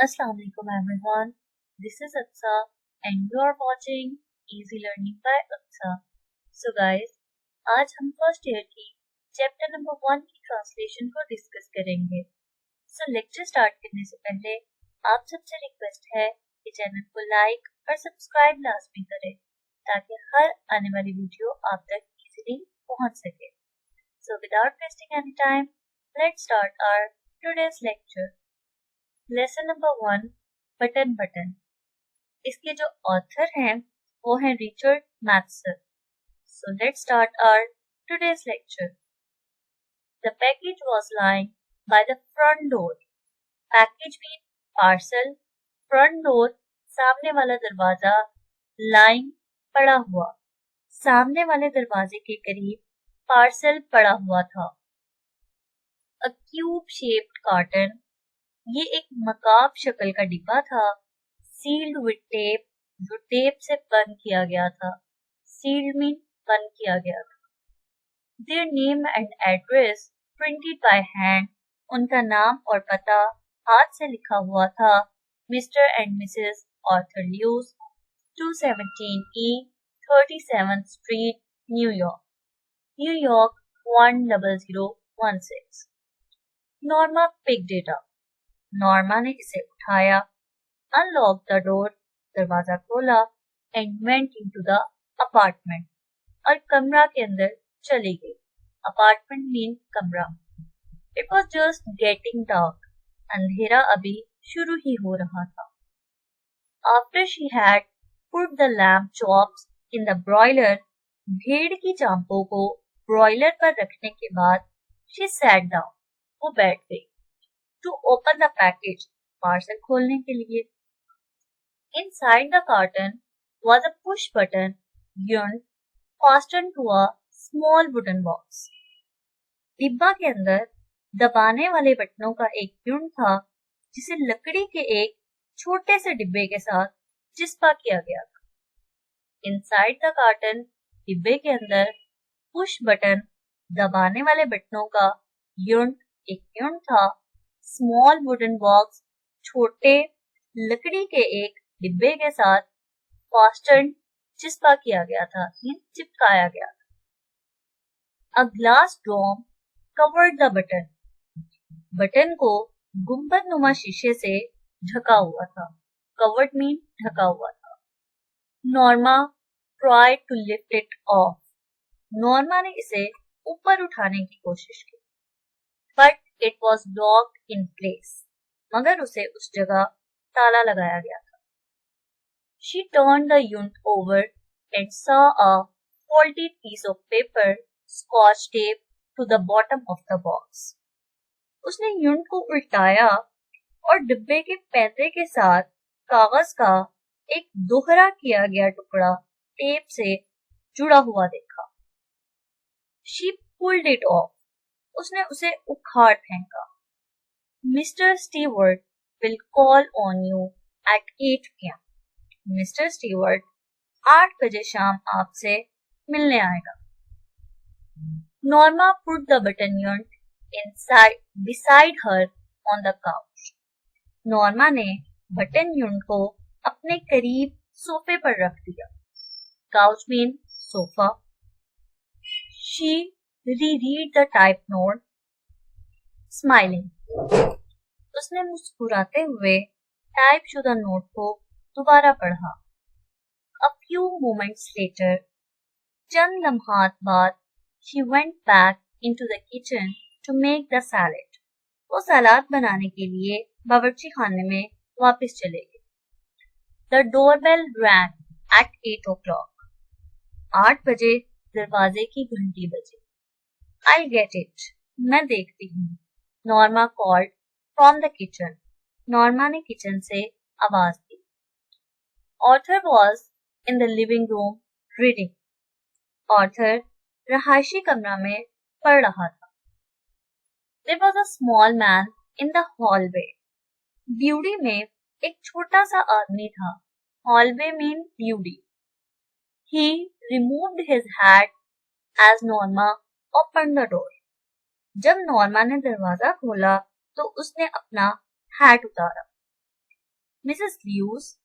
Assalamu alaikum everyone. This is Atsa and you are watching Easy Learning by Atsa. So guys, आज हम first year की chapter number 1 की translation को discuss करेंगे. सो lecture start करने से पहले आप सबसे रिक्वेस्ट है कि चैनल को लाइक और सब्सक्राइब लाजमी करें ताकि हर आने वाली वीडियो आप तक इजीली पहुंच सके. So without wasting any time, let's start our today's lecture. Lesson number 1, button button. इसके जो ऑथर हैं वो हैं Richard Matheson. So let's start our today's lecture. The package was lying by the front door. Package mean parcel, front door सामने वाला दरवाजा, lying पड़ा हुआ. सामने वाले दरवाजे के करीब पार्सल पड़ा हुआ था. अ क्यूब शेप्ड कार्टन. ये एक मकाब शक्ल का डिब्बा था. सील्ड विद टेप, जो टेप से बंद किया गया था. सील्ड मीन बंद किया गया था. Their name and address printed by hand. उनका नाम और पता हाथ से लिखा हुआ था. Mister and Mrs Arthur Luce, 217 E 37th street, New York, New York 10016. Norma picked it up. Norma ने इसे उठाया. अनलॉक द डोर, दरवाजा खोला. And went into the apartment, और कमरा के अंदर चली गई. अपार्टमेंट मीन कमरा. It was just getting dark. अंधेरा अभी शुरू ही हो रहा था. After she had put the lamp chops in the broiler. भेड़ की चांपों को ब्रॉयलर पर रखने के बाद शी सैट डाउन. वो बैठ गई. To open the package, parcel खोलने के लिए. Inside the carton was a push button unit fastened to a small wooden box. डिब्बा के अंदर दबाने वाले बटनों का एक यूनिट था जिसे लकड़ी के एक छोटे से डिब्बे के साथ चिपका किया गया था. Inside the carton, डिब्बे के अंदर पुश बटन, दबाने वाले बटनों का यूनिट एक यूनिट था. स्मॉल वुडन बॉक्स, छोटे लकड़ी के एक डिब्बे के साथ फास्टन, चिपका किया गया था, चिपकाया गया था. A glass dome covered the button. Button को गुंबद नुमा शीशे से ढका हुआ था. कवर्ड मीन ढका हुआ था. Norma tried to lift it off. Norma ने इसे ऊपर उठाने की कोशिश की. But it was locked in place. मगर उसे उस जगह ताला लगाया गया था. She turned the unit over and saw a folded piece of paper scotch taped to the bottom of the box. उसने यूनिट को उल्टाया और डिब्बे के पैंतरे के साथ कागज का एक दोहरा किया गया टुकड़ा टेप से जुड़ा हुआ देखा. She pulled it off. उसने उसे उखाड़ फेंका. Mr. Stewart will call on you at 8 p.m. Mister Stewart 8 बजे शाम आपसे मिलने आएगा. Norma put the button unit inside beside her on the couch. Norma ने बटन यूनिट को अपने करीब सोफे पर रख दिया. Couch mean sofa. She reread the type note smiling. उसने मुस्कुराते हुए टाइप शुदा नोट को दोबारा पढ़ा. A few moments later, चंद लम्हात बाद, she went back into the kitchen to make the salad. वो सलाद बनाने के लिए बावर्ची खाने में वापस चले गए. The doorbell rang at 8 o'clock. 8 बजे दरवाजे की घंटी बजी. I'll get it. मैं देखती हूँ. Norma called from the kitchen. Norma ने किचन से आवाज दी. Arthur was in the living room reading. Arthur रहायशी कमरा में पढ़ रहा था. There was a small man in the hallway. ब्यूडी में एक छोटा सा आदमी था. Hallway mean ब्यूडी. He removed his hat as Norma opened the door. जब नॉर्मा ने दरवाजा खोला तो उसने अपना हैट उतारा. Mrs. Lewis,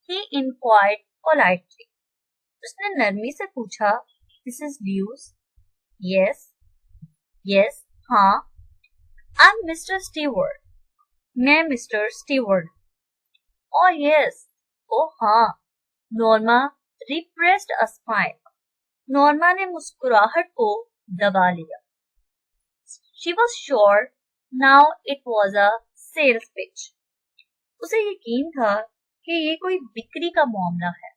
he inquired politely. उसने नरमी से पूछा, Mrs. Lewis, yes, yes, हाँ, I'm Mr. Stewart, मैं mister Stewart. Oh yes, oh हाँ, Norma repressed a smile. Norma ने मुस्कुराहट को दबा लिया. She was sure now it was a sales pitch. उसे यकीन था कि ये कोई बिक्री का मामला है.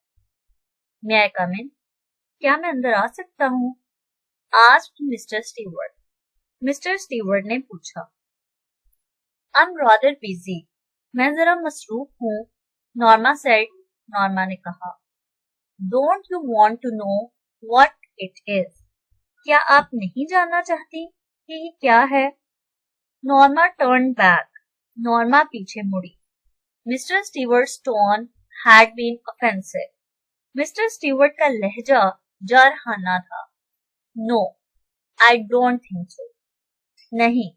May I come in? क्या मैं अंदर आ सकता हूँ? Asked Mr. Stewart. Mister Stewart ने पूछा. I'm rather busy. मैं जरा मसरूफ हूँ. Norma said. नॉर्मा ने कहा. Don't you want to know what it is? क्या आप नहीं जानना चाहती कि ये क्या है? Norma turned back. नॉर्मा पीछे मुड़ी. Mister Stewart's tone had been offensive. Mister Stewart का लहजा जारहाना था. No, I don't think so. नहीं,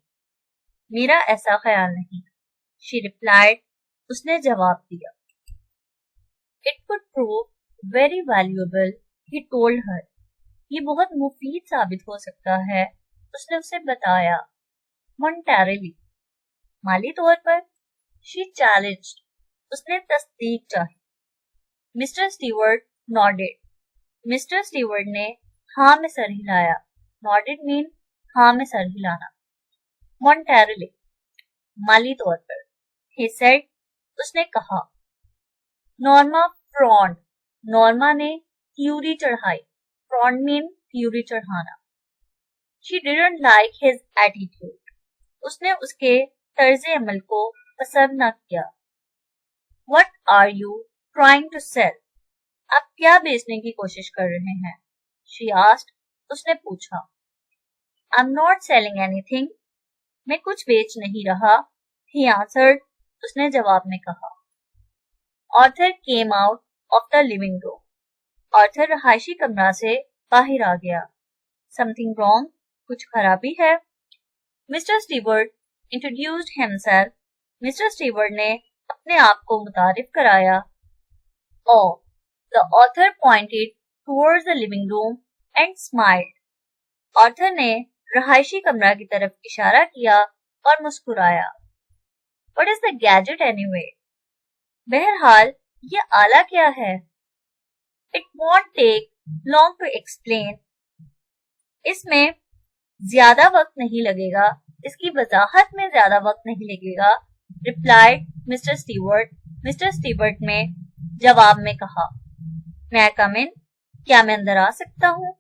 मेरा ऐसा ख्याल नहीं. She replied. उसने जवाब दिया. It could prove very valuable, he told her. ये बहुत मुफीद साबित हो सकता है, उसने उसे बताया. Monetarily, माली तौर पर. She challenged. उसने तस्दीक चाही. Mister Stewart nodded. Mister Stewart ने हाँ में सर हिलाया. Nodded mean हाँ में सर हिलाना. Monetarily, माली तौर पर. He said. उसने कहा. Norma frowned. नॉर्मा ने फ्यूरी चढ़ाई. Frowned mean फ्यूरी चढ़ाना. She didn't like his attitude. उसने उसके तर्ज अमल को पसंद न किया. What are you trying to sell? आप क्या बेचने की कोशिश कर रहे हैं? She asked. उसने पूछा. I'm not selling anything. मैं कुछ बेच नहीं रहा. He answered. उसने जवाब में कहा. Arthur came out of the living room. Arthur रहायशी कमरा से बाहर आ गया. Something wrong? कुछ खराबी है? Mr. Stewart introduced himself. Mr. Stewart ने अपने आप को मुतारिफ कराया. Oh, the author pointed towards the living room and smiled. Arthur ने रहायशी कमरा की तरफ इशारा किया और मुस्कुराया. What is the gadget anyway? बहरहाल ये आला क्या है? It won't take long to explain. इसमें ज्यादा वक्त नहीं लगेगा. इसकी वजाहत में ज्यादा वक्त नहीं लगेगा. Replied Mr. Stewart. Mr. Stewart ने जवाब में कहा. May I come in? क्या मैं अंदर आ सकता हूँ?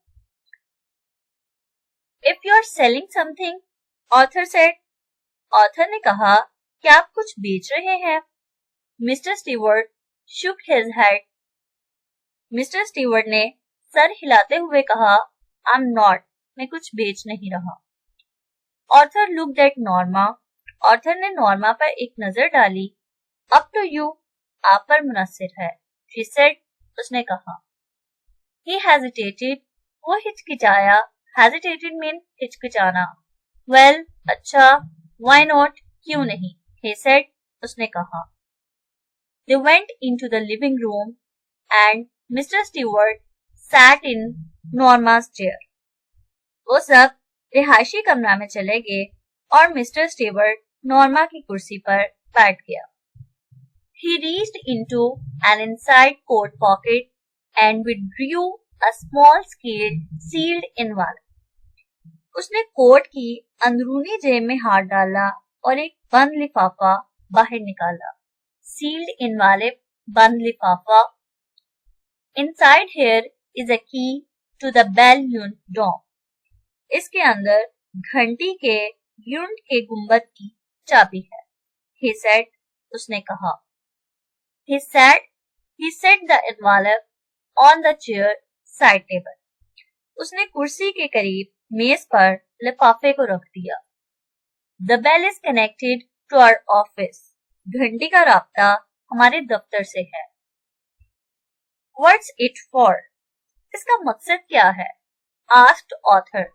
If you're selling something, Arthur said. Arthur ने कहा, क्या आप कुछ बेच रहे हैं? Mr. Stewart shook his head. Mr. Stewart ने सर हिलाते हुए कहा, I'm not. मैं कुछ बेच नहीं रहा. Arthur looked at Norma. Arthur ने नॉर्मा पर एक नजर डाली. Up to you. आप पर मुनस्सिर है. She said. उसने कहा. He hesitated. वो हिचकिचाया. Hesitated mean हिचकिचाना. Well, अच्छा. Why not? क्यों नहीं? He said. उसने कहा. They went into the living room and Mr. Stewart sat in Norma's chair. वो सब रिहायशी कमरा में चले गए और मिस्टर स्टीवर्ट नॉर्मा की कुर्सी पर बैठ गया. He reached into an inside coat pocket and withdrew a small scale sealed envelope. उसने कोट की अंदरूनी जेब में हाथ डाला और एक बंद लिफाफा बाहर निकाला. Sealed envelope, बंद लिफाफा. Inside here is a key to the bell unit dome. इसके अंदर घंटी के यूनिट के गुंबद की चाबी है. He said. उसने कहा. He set the envelope on the chair side table. उसने कुर्सी के करीब मेज पर लिफाफे को रख दिया. The bell is connected to our office. घंटी का राब्ता हमारे दफ्तर से है. What's it for? इसका मकसद क्या है? Asked author.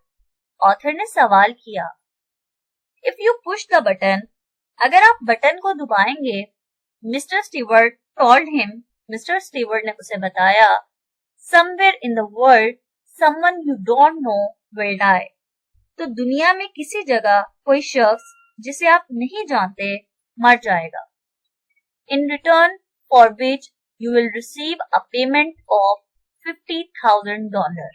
Author ने सवाल किया. If you push the button, अगर आप बटन को दबाएंगे, Mr. Stewart told him. Mr. Stewart ने उसे बताया, somewhere in the world, someone you don't know will die. तो दुनिया में किसी जगह कोई शख्स जिसे आप नहीं जानते मर जाएगा. In return for which you will receive a payment of $50,000.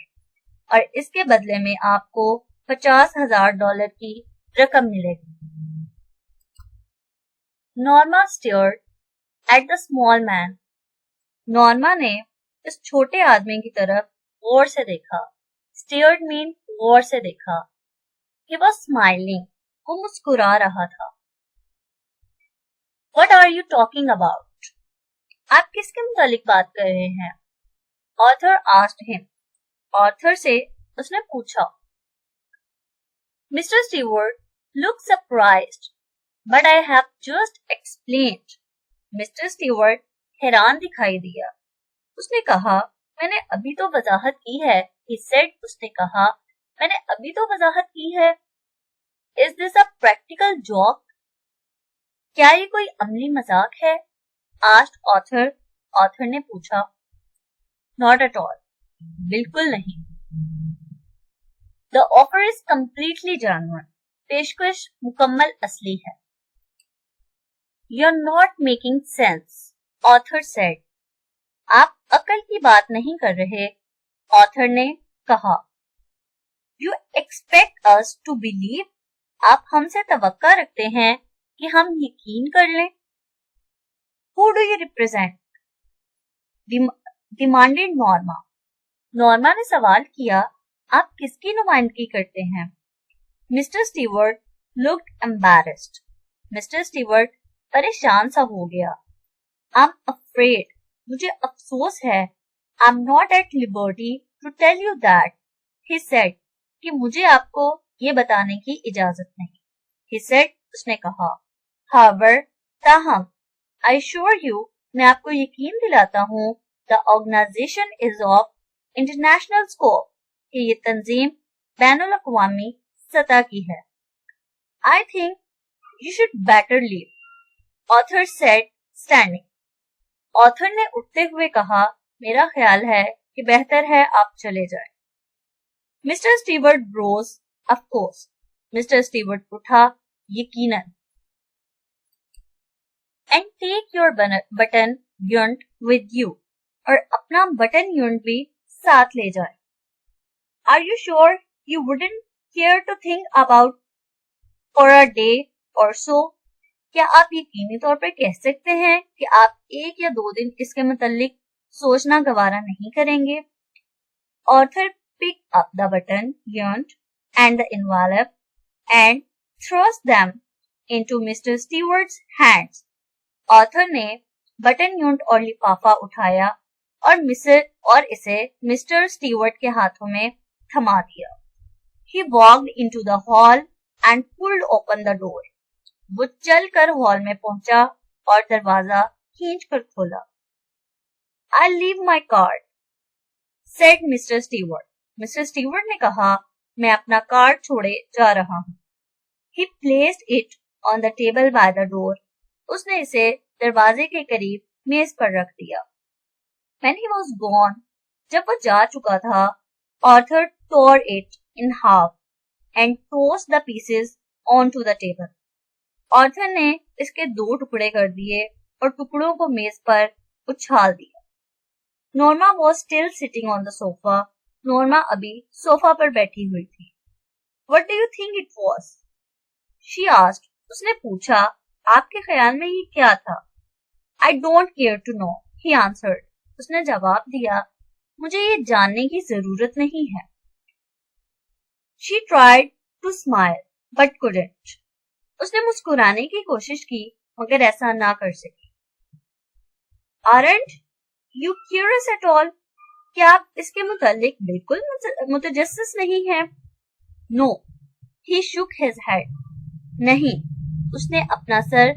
और इसके बदले में आपको $50,000 की रकम मिलेगी. Norma stared at the small man. Norma ने इस छोटे आदमी की तरफ गौर से देखा. Stared mean गौर से देखा. He was smiling. वो मुस्कुरा रहा था. What are you talking about? आप किसके मुतालिक बात कर रहे हैं? Author asked him. Author से उसने पूछा. Mr. Stewart looked surprised, but I have just explained. Mr. Stewart हैरान दिखाई दिया. उसने कहा, मैंने अभी तो वजाहत की है. He said, उसने कहा, मैंने अभी तो वजाहत की है. Is this a practical joke? क्या ये कोई अमली मजाक है? Asked author. Author ने पूछा. Not at all. बिल्कुल नहीं. The offer is completely genuine. पेशकश मुकम्मल असली है. You're not making sense. Author said. आप अकल की बात नहीं कर रहे. Author ने कहा. You expect us to believe? आप हमसे तवक्का रखते हैं कि हम यकीन कर लें. Who do you represent? Demanded Norma. Norma ने सवाल किया, आप किसकी नुमाइंदगी करते हैं? Mr. Stewart looked embarrassed. Mr. Stewart परेशान सा हो गया. I'm afraid. मुझे अफसोस है. I'm not at liberty to tell you that. He said. कि मुझे आपको ये बताने की इजाजत नहीं. He said. उसने कहा. However, ताहम, I assure you, मैं आपको यकीन दिलाता हूँ, the organization is of international scope. कि ये तंजीम बैनुल अक़वामी सतह की है. I think you should better leave. Author said, standing. Author ने उठते हुए कहा, मेरा ख्याल है कि बेहतर है आप चले जाएं. Mr. Stewart rose, of course. Mr. Stewart उठा, यकीनन. And take your button yunt with you. और अपना बटन यूंट भी साथ ले जाए. Are you sure you wouldn't care to think about for a day or so? क्या आप यकीनी तौर पर कह सकते हैं कि आप 1 या 2 दिन इसके मुतालिक सोचना गवारा नहीं करेंगे? Author picked up the button, yunt, and the envelope and thrust them into Mr. Stewart's hands. Author ने बटन यूंट और लिफाफा उठाया और इसे मिस्टर स्टीवर्ट के हाथों में थमा दिया. He walked into the hall and pulled open the door. वो चलकर हॉल में पहुंचा और दरवाजा खींचकर खोला. I'll leave my card, said Mr. Stewart. Mr. Stewart ने कहा, मैं अपना कार्ड छोड़े जा रहा हूँ. He placed it on the table by the door. उसने इसे दरवाजे के करीब मेज पर रख दिया. When he was gone, जब वो जा चुका था, Author tore it in half and tossed the pieces onto the table. Author ने इसके 2 टुकड़े कर दिए और टुकड़ों को मेज पर उछाल दिया. Norma was still sitting on the sofa. Norma अभी सोफा पर बैठी हुई थी. What do you think it was? She asked. उसने पूछा, आपके ख्याल में ये क्या था? I don't care to know, he answered. उसने जवाब दिया, मुझे ये जानने की जरूरत नहीं है. She tried to smile, but couldn't. उसने मुस्कुराने की कोशिश की, मगर ऐसा ना कर सकी. Aren't you curious at all? क्या आप इसके मुतालिक बिल्कुल मुतजस्सिस नहीं हैं? No, he shook his head. नहीं, उसने अपना सर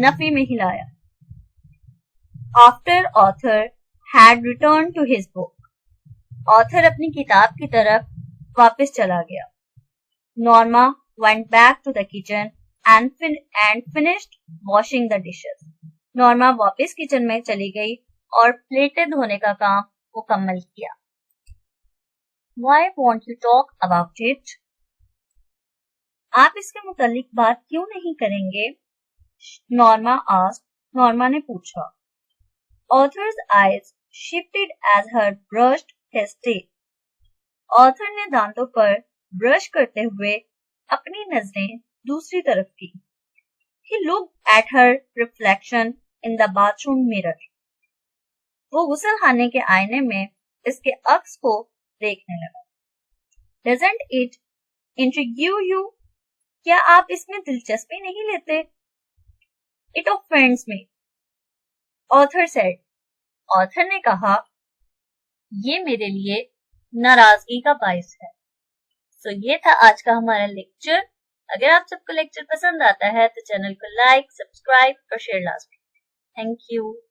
नफी में हिलाया. After author had returned to his book, author अपनी किताब की तरफ वापस चला गया. Norma went back to the kitchen and finished washing the dishes. Norma वापस किचन में चली गई और प्लेटें धोने का काम मुकम्मल किया। Why won't you talk about it? आप इसके मुतालिक बात क्यों नहीं करेंगे? Norma asked. नॉर्मा ने पूछा। Author's eyes shifted as her brushed his teeth. Author ने दांतों पर ब्रश करते हुए अपनी नजरें दूसरी तरफ की। He looked at her reflection in the bathroom mirror. वो गुसलखाने के आईने में इसके अक्स को देखने लगा। Doesn't it intrigue you? क्या आप इसमें दिलचस्पी नहीं लेते? It offends me. Author said. Author ने कहा, ये मेरे लिए नाराजगी का बायस है। So ये था आज का हमारा लेक्चर। अगर आप सबको लेक्चर पसंद आता है तो चैनल को लाइक, सब्सक्राइब और शेयर लाजमी। Thank you.